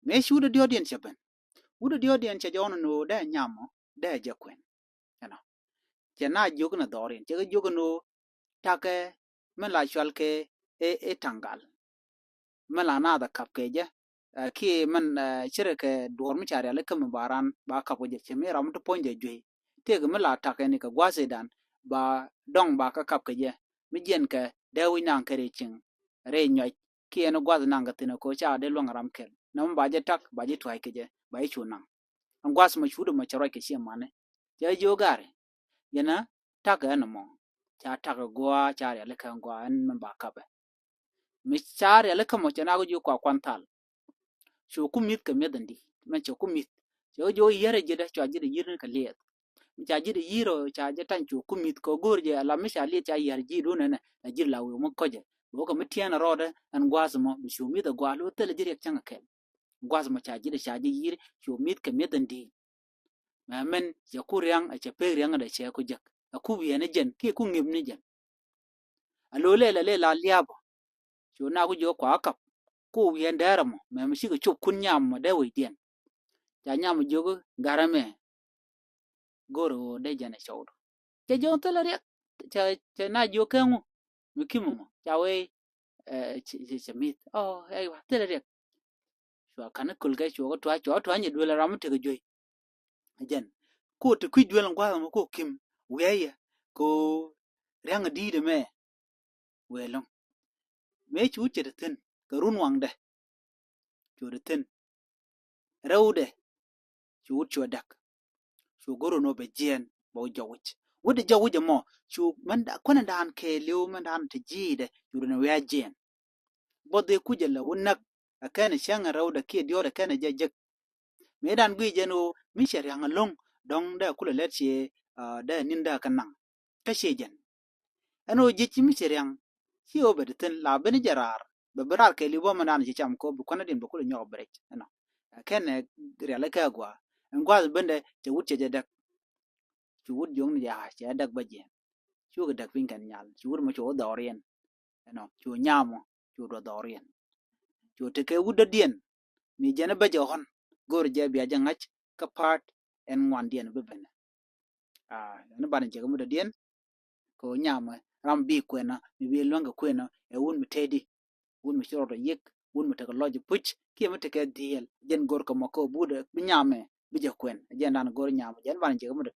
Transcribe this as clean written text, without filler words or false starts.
me shuda dio dien chaben uda dio dien cha jono no da nyamo da ja kwen ano cha na jog na dorin cha jog no take men la chwal ke e tangal men la na da kap ke ja ki men chere ke dor mi chare le kam baran ba kap je che me ram to ponje jwe te ga men la take ni ka gwase dan ba dong ba ka kap ke je mi jen ke de wi nan kere ching re nyoy ki en gwaz nan ga tin ko cha de lo ngaram kel nam ba je tak ba je twai ke je ba yi chu nan an gwas ma shudu ma charo ke shi mane je jo gare yana tak en mo cha tak gwa cha le kan gwa en man ba kap mi chare le kamo cha na go ju kwa kwantal chu kumit ka medandi man chu kumit jo yere je da cha je de yirin ka le cha ji de yiro cha je tan chu kumit ko gorje la mi cha le cha yar ji do na na ji la wo mo koje bo ko mitiana rode an gwas mo bi chu mi da gwa lo tele je changa ke gwas mo cha ji de cha ji yir chu mit ka medandi ma men ya kuryang a cha pe ryang da che ko jak a ku bi ne jen ki ku ngim ne jen a lo le la liabo chu na ku jo kwa kap ku bi en dara mo ma mi shi ko chup kun nyam mo de wi dien cha nyam jo go garame goro de jana chawdo ke jon tele rek cha na jo kengu mi kimu cha we che mit oh ai wa tele rek so kana kul ga cho twa ni dole ram te joy jen ko te ku dole ngwa mo ko kim we ko rang di de me we long me chu che de ten ka run wang de chu de ten rew de chu chu dak chu goro no be jen bo jawich wode jawuje mo chu man da kona dan ke lew man dan te ji de chu no we jen bodde kujela wonak akane shanga rawda ke diora kana jajak medan gwi jeno mi sher yang long dong da kula letche da ninda kanang ka shejen ano jechi mi sher yang si obedten la ben jarar be barar ke libo manan ji cham ko bu kona din bu kula nyob brek ano akane rele ka gwa ngwa bende te wutche jadak chu wut jong ya che dak baje chu ga dak pin kan nyal chu wut ma chu dorien ano chu nyamo chu do dorien chu te ke wuda dien mi jana ba johon gor je bi aja ngach ka part en ngwan dien be ben ne ban je mu da dien ko nyama ram bi kwena mi bi longa kwena e wun mi tedi wun mi shoro yek wun mi ta loje puch ki mi te ke diel jen gor ko mako buda bi nyame bi je kwen jen dan gor nyama jen ban je mu